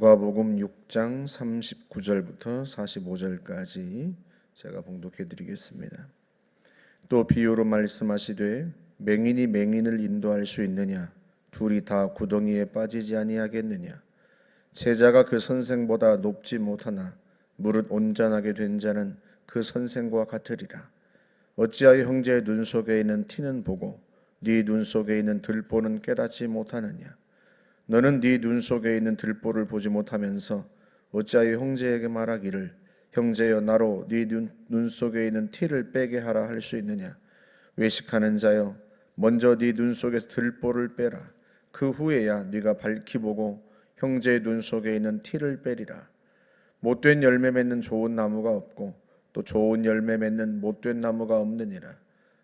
누가복음 6장 39절부터 45절까지 제가 봉독해 드리겠습니다. 또 비유로 말씀하시되 맹인이 맹인을 인도할 수 있느냐? 둘이 다 구덩이에 빠지지 아니하겠느냐? 제자가 그 선생보다 높지 못하나 무릇 온전하게 된 자는 그 선생과 같으리라. 어찌하여 형제의 눈 속에 있는 티는 보고 네 눈 속에 있는 들보는 깨닫지 못하느냐? 너는 네 눈 속에 있는 들보를 보지 못하면서 어찌하여 형제에게 말하기를 형제여 나로 네 눈 속에 있는 티를 빼게 하라 할 수 있느냐? 외식하는 자여 먼저 네 눈 속에서 들보를 빼라. 그 후에야 네가 밝히 보고 형제의 눈 속에 있는 티를 빼리라. 못된 열매 맺는 좋은 나무가 없고 또 좋은 열매 맺는 못된 나무가 없느니라.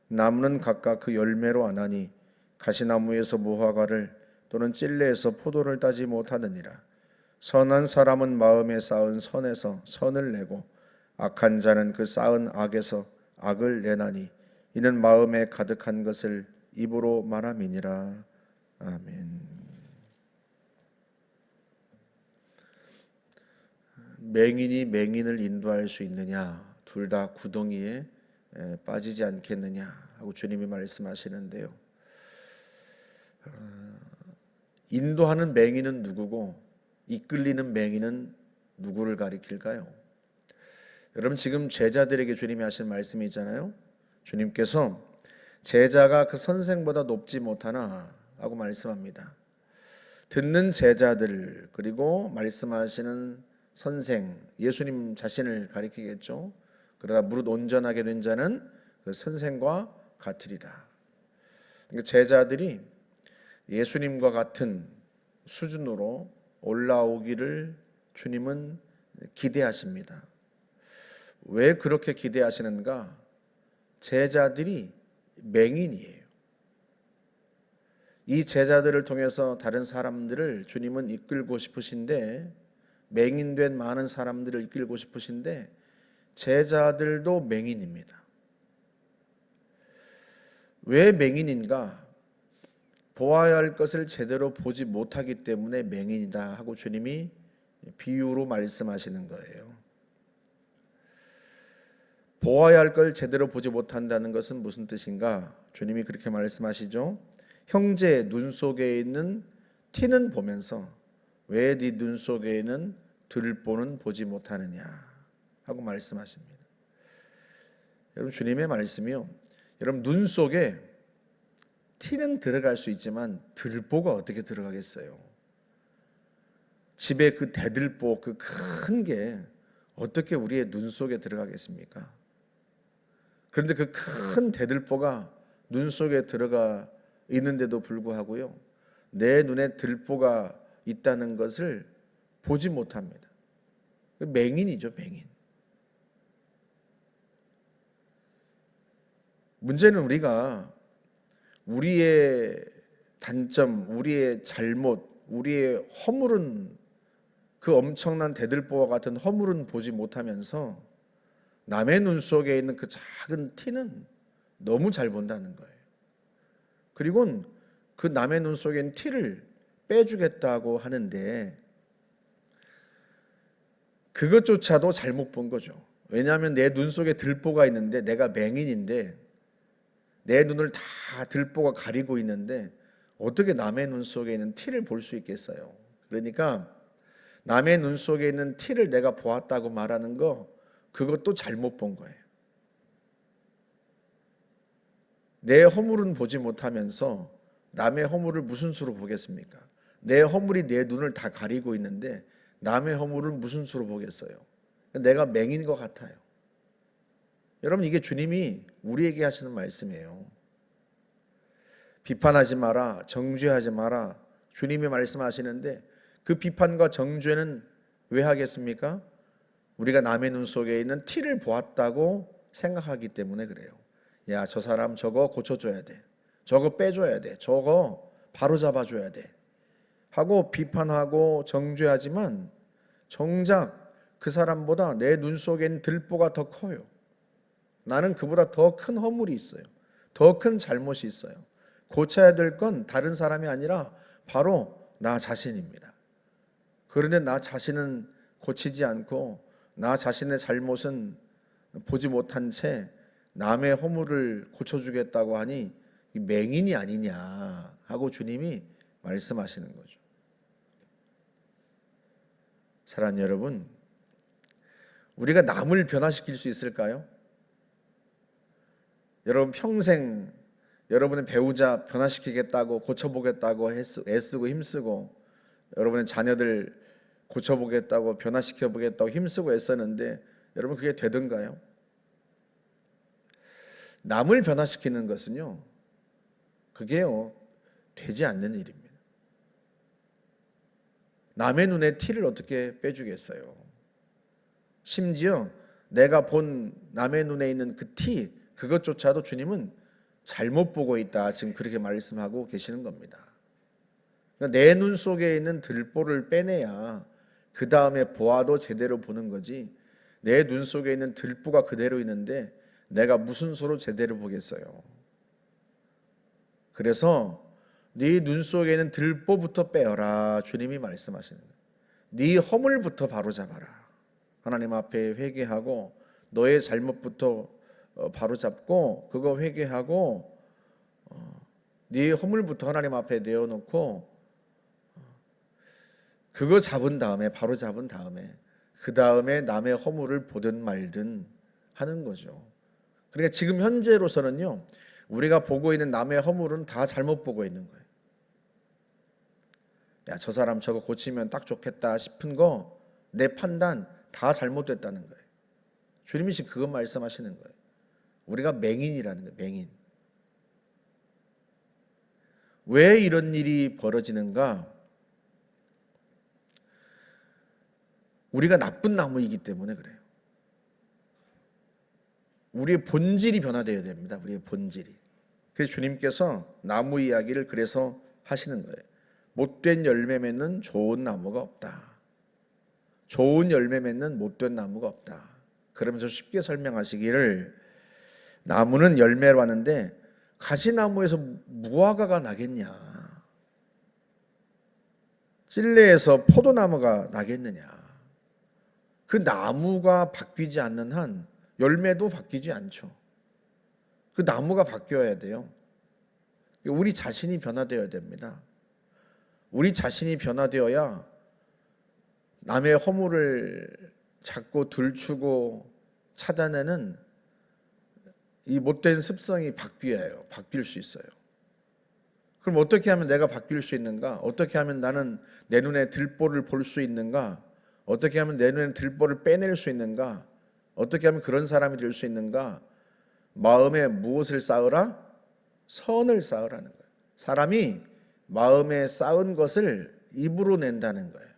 나무는 각각 그 열매로 아나니 가시나무에서 무화과를 또는 찔레에서 포도를 따지 못하느니라. 선한 사람은 마음에 쌓은 선에서 선을 내고 악한 자는 그 쌓은 악에서 악을 내나니 이는 마음에 가득한 것을 입으로 말함이니라. 아멘. 맹인이 맹인을 인도할 수 있느냐? 둘 다 구덩이에 빠지지 않겠느냐 하고 주님이 말씀하시는데요. 인도하는 맹인은 누구고 이끌리는 맹인은 누구를 가리킬까요? 여러분 지금 제자들에게 주님이 하신 말씀이 있잖아요. 주님께서 제자가 그 선생보다 높지 못하나 하고 말씀합니다. 듣는 제자들 그리고 말씀하시는 선생 예수님 자신을 가리키겠죠. 그러나 무릇 온전하게 된 자는 그 선생과 같으리라. 그러니까 제자들이 예수님과 같은 수준으로 올라오기를 주님은 기대하십니다. 왜 그렇게 기대하시는가? 제자들이 맹인이에요. 이 제자들을 통해서 다른 사람들을 주님은 이끌고 싶으신데 맹인된 많은 사람들을 이끌고 싶으신데 제자들도 맹인입니다. 왜 맹인인가? 보아야 할 것을 제대로 보지 못하기 때문에 맹인이다 하고 주님이 비유로 말씀하시는 거예요. 보아야 할 걸 제대로 보지 못한다는 것은 무슨 뜻인가? 주님이 그렇게 말씀하시죠. 형제 눈 속에 있는 티는 보면서 왜 네 눈 속에 있는 들보는 보지 못하느냐 하고 말씀하십니다. 여러분 주님의 말씀이요. 여러분 눈 속에 티는 들어갈 수 있지만 들보가 어떻게 들어가겠어요? 집에 그 대들보 그 큰 게 어떻게 우리의 눈 속에 들어가겠습니까? 그런데 그 큰 대들보가 눈 속에 들어가 있는데도 불구하고요. 내 눈에 들보가 있다는 것을 보지 못합니다. 맹인이죠, 맹인. 문제는 우리가 우리의 단점, 우리의 잘못, 우리의 허물은 그 엄청난 대들보와 같은 허물은 보지 못하면서 남의 눈 속에 있는 그 작은 티는 너무 잘 본다는 거예요. 그리고 그 남의 눈 속에 있는 티를 빼주겠다고 하는데 그것조차도 잘못 본 거죠. 왜냐하면 내 눈 속에 들보가 있는데 내가 맹인인데 내 눈을 다 들보가 가리고 있는데 어떻게 남의 눈 속에 있는 티를 볼 수 있겠어요? 그러니까 남의 눈 속에 있는 티를 내가 보았다고 말하는 거 그것도 잘못 본 거예요. 내 허물은 보지 못하면서 남의 허물을 무슨 수로 보겠습니까? 내 허물이 내 눈을 다 가리고 있는데 남의 허물은 무슨 수로 보겠어요? 내가 맹인 것 같아요. 여러분 이게 주님이 우리에게 하시는 말씀이에요. 비판하지 마라, 정죄하지 마라. 주님이 말씀하시는데 그 비판과 정죄는 왜 하겠습니까? 우리가 남의 눈 속에 있는 티를 보았다고 생각하기 때문에 그래요. 야, 저 사람 저거 고쳐줘야 돼. 저거 빼줘야 돼. 저거 바로잡아줘야 돼. 하고 비판하고 정죄하지만 정작 그 사람보다 내 눈 속엔 들보가 더 커요. 나는 그보다 더 큰 허물이 있어요. 더 큰 잘못이 있어요. 고쳐야 될 건 다른 사람이 아니라 바로 나 자신입니다. 그런데 나 자신은 고치지 않고 나 자신의 잘못은 보지 못한 채 남의 허물을 고쳐주겠다고 하니 맹인이 아니냐 하고 주님이 말씀하시는 거죠. 사랑하는 여러분, 우리가 남을 변화시킬 수 있을까요? 여러분 평생 여러분의 배우자 변화시키겠다고 고쳐보겠다고 애쓰고 힘쓰고 여러분의 자녀들 고쳐보겠다고 변화시켜보겠다고 힘쓰고 애썼는데 여러분 그게 되던가요? 남을 변화시키는 것은요, 그게요 되지 않는 일입니다. 남의 눈에 티를 어떻게 빼주겠어요? 심지어 내가 본 남의 눈에 있는 그 티, 그것조차도 주님은 잘못 보고 있다, 지금 그렇게 말씀하고 계시는 겁니다. 그러니까 내 눈 속에 있는 들보를 빼내야 그 다음에 보아도 제대로 보는 거지, 내 눈 속에 있는 들보가 그대로 있는데 내가 무슨 수로 제대로 보겠어요? 그래서 네 눈 속에 있는 들보부터 빼어라, 주님이 말씀하시는 거예요. 네 허물부터 바로잡아라. 하나님 앞에 회개하고 너의 잘못부터 바로잡고 그거 회개하고 네 허물부터 하나님 앞에 내어놓고 그거 잡은 다음에, 바로 잡은 다음에 그 다음에 남의 허물을 보든 말든 하는 거죠. 그러니까 지금 현재로서는요, 우리가 보고 있는 남의 허물은 다 잘못 보고 있는 거예요. 야, 저 사람 저거 고치면 딱 좋겠다 싶은 거, 내 판단 다 잘못됐다는 거예요. 주님이 지금 그것 말씀하시는 거예요. 우리가 맹인이라는 거예요. 맹인. 왜 이런 일이 벌어지는가? 우리가 나쁜 나무이기 때문에 그래요. 우리의 본질이 변화되어야 됩니다. 우리의 본질이. 그래서 주님께서 나무 이야기를 그래서 하시는 거예요. 못된 열매 맺는 좋은 나무가 없다. 좋은 열매 맺는 못된 나무가 없다. 그러면서 쉽게 설명하시기를, 나무는 열매를 하는데 가시나무에서 무화과가 나겠냐? 찔레에서 포도나무가 나겠느냐? 그 나무가 바뀌지 않는 한 열매도 바뀌지 않죠. 그 나무가 바뀌어야 돼요. 우리 자신이 변화되어야 됩니다. 우리 자신이 변화되어야 남의 허물을 찾고 들추고 찾아내는 이 못된 습성이 바뀔 수 있어요. 그럼 어떻게 하면 내가 바뀔 수 있는가? 어떻게 하면 나는 내 눈에 들보를 볼 수 있는가? 어떻게 하면 내 눈에 들보를 빼낼 수 있는가? 어떻게 하면 그런 사람이 될 수 있는가? 마음에 무엇을 쌓으라? 선을 쌓으라는 거예요. 사람이 마음에 쌓은 것을 입으로 낸다는 거예요.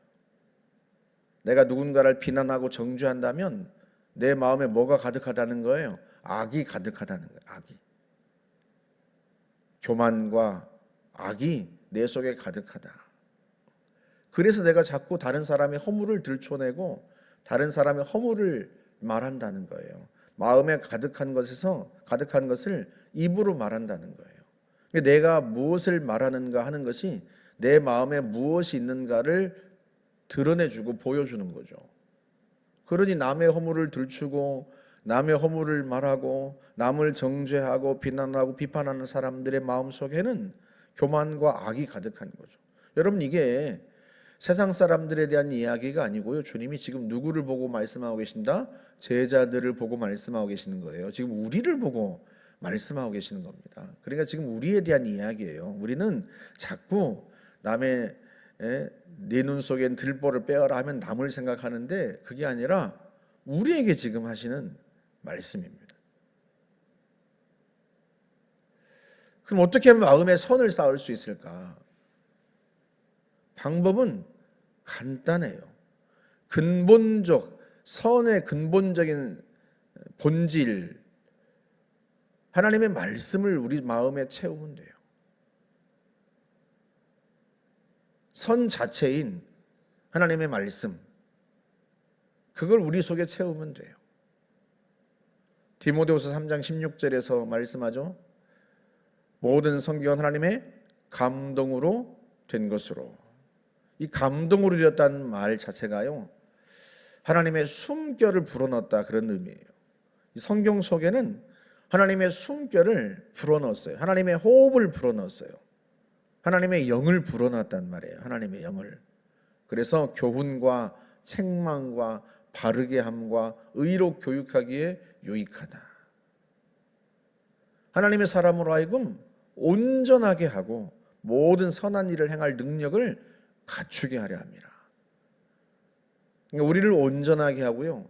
내가 누군가를 비난하고 정죄한다면 내 마음에 뭐가 가득하다는 거예요? 악이 가득하다는 거예요. 악이. 교만과 악이 내 속에 가득하다. 그래서 내가 자꾸 다른 사람의 허물을 들춰내고 다른 사람의 허물을 말한다는 거예요. 마음에 가득한 것을 입으로 말한다는 거예요. 내가 무엇을 말하는가 하는 것이 내 마음에 무엇이 있는가를 드러내주고 보여주는 거죠. 그러니 남의 허물을 들추고 남의 허물을 말하고 남을 정죄하고 비난하고 비판하는 사람들의 마음속에는 교만과 악이 가득한 거죠. 여러분, 이게 세상 사람들에 대한 이야기가 아니고요, 주님이 지금 누구를 보고 말씀하고 계신다? 제자들을 보고 말씀하고 계시는 거예요. 지금 우리를 보고 말씀하고 계시는 겁니다. 그러니까 지금 우리에 대한 이야기예요. 우리는 자꾸 남의 내 눈 속엔 들보를 빼어라 하면 남을 생각하는데 그게 아니라 우리에게 지금 하시는 말씀입니다. 그럼 어떻게 하면 마음에 선을 쌓을 수 있을까? 방법은 간단해요. 선의 근본적인 본질, 하나님의 말씀을 우리 마음에 채우면 돼요. 선 자체인 하나님의 말씀, 그걸 우리 속에 채우면 돼요. 디모데후서 3장 16절에서 말씀하죠. 모든 성경은 하나님의 감동으로 된 것으로 이 감동으로 되었다는 말 자체가요, 하나님의 숨결을 불어넣었다 그런 의미예요. 이 성경 속에는 하나님의 숨결을 불어넣었어요. 하나님의 호흡을 불어넣었어요. 하나님의 영을 불어넣었단 말이에요. 하나님의 영을. 그래서 교훈과 책망과 바르게 함과 의로 교육하기에 유익하다. 하나님의 사람으로 하여금 온전하게 하고 모든 선한 일을 행할 능력을 갖추게 하려 합니다. 그러니까 우리를 온전하게 하고요,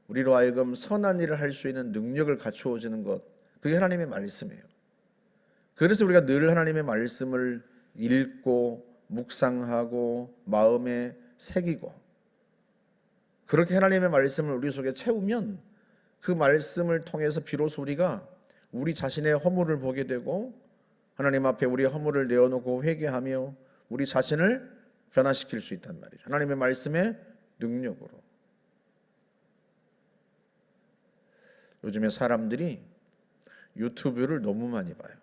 우리로 하여금 선한 일을 할 수 있는 능력을 갖추어지는 것, 그게 하나님의 말씀이에요. 그래서 우리가 늘 하나님의 말씀을 읽고 묵상하고 마음에 새기고, 그렇게 하나님의 말씀을 우리 속에 채우면 그 말씀을 통해서 비로소 우리가 우리 자신의 허물을 보게 되고 하나님 앞에 우리의 허물을 내어놓고 회개하며 우리 자신을 변화시킬 수 있단 말이죠. 하나님의 말씀의 능력으로. 요즘에 사람들이 유튜브를 너무 많이 봐요.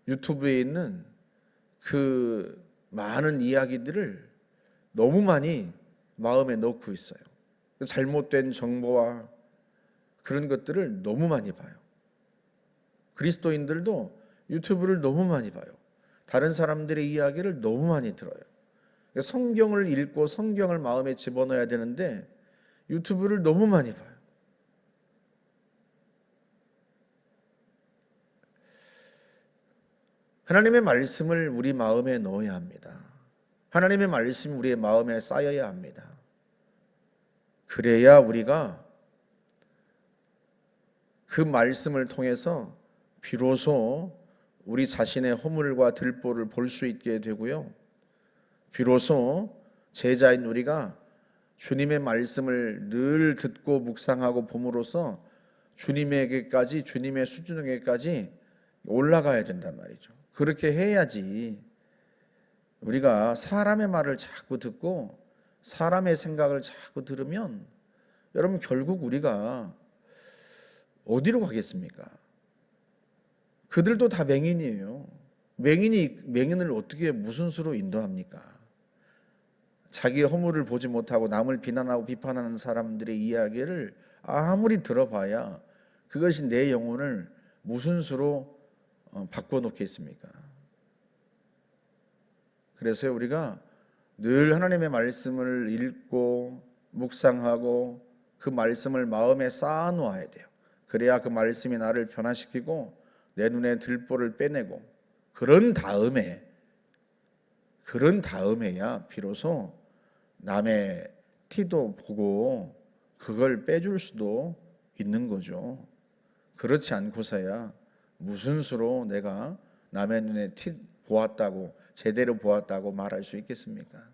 유튜브에 있는 그 많은 이야기들을 너무 많이 마음에 넣고 있어요. 잘못된 정보와 그런 것들을 너무 많이 봐요. 그리스도인들도 유튜브를 너무 많이 봐요. 다른 사람들의 이야기를 너무 많이 들어요. 성경을 읽고 성경을 마음에 집어넣어야 되는데 유튜브를 너무 많이 봐요. 하나님의 말씀을 우리 마음에 넣어야 합니다. 하나님의 말씀이 우리의 마음에 쌓여야 합니다. 그래야 우리가 그 말씀을 통해서 비로소 우리 자신의 허물과 들보를 볼 수 있게 되고요, 비로소 제자인 우리가 주님의 말씀을 늘 듣고 묵상하고 봄으로써 주님에게까지, 주님의 수준에게까지 올라가야 된단 말이죠. 그렇게 해야지. 우리가 사람의 말을 자꾸 듣고 사람의 생각을 자꾸 들으면 여러분 결국 우리가 어디로 가겠습니까? 그들도 다 맹인이에요. 맹인이 맹인을 어떻게 무슨 수로 인도합니까? 자기의 허물을 보지 못하고 남을 비난하고 비판하는 사람들의 이야기를 아무리 들어봐야 그것이 내 영혼을 무슨 수로 바꿔놓겠습니까? 그래서 우리가 늘 하나님의 말씀을 읽고 묵상하고 그 말씀을 마음에 쌓아놓아야 돼요. 그래야 그 말씀이 나를 변화시키고 내 눈에 들보를 빼내고 그런 다음에야 비로소 남의 티도 보고 그걸 빼줄 수도 있는 거죠. 그렇지 않고서야 무슨 수로 내가 남의 눈에 티 보았다고, 제대로 보았다고 말할 수 있겠습니까?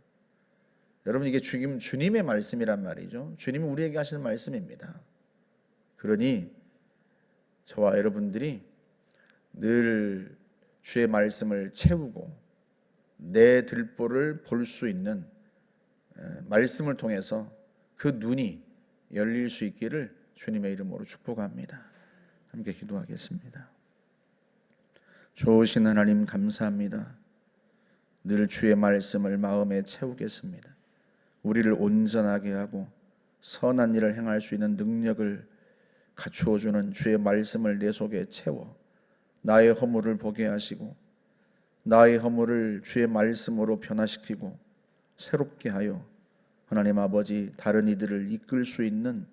여러분, 이게 주님의 말씀이란 말이죠. 주님이 우리에게 하시는 말씀입니다. 그러니 저와 여러분들이 늘 주의 말씀을 채우고 내 들보를 볼 수 있는 말씀을 통해서 그 눈이 열릴 수 있기를 주님의 이름으로 축복합니다. 함께 기도하겠습니다. 좋으신 하나님 감사합니다. 늘 주의 말씀을 마음에 채우겠습니다. 우리를 온전하게 하고 선한 일을 행할 수 있는 능력을 갖추어 주는 주의 말씀을 내 속에 채워 나의 허물을 보게 하시고 나의 허물을 주의 말씀으로 변화시키고 새롭게 하여 하나님 아버지 다른 이들을 이끌 수 있는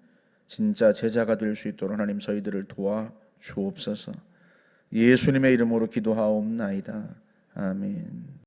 진짜 제자가 될 수 있도록 하나님 저희들을 도와 주옵소서. 예수님의 이름으로 기도하옵나이다. 아멘.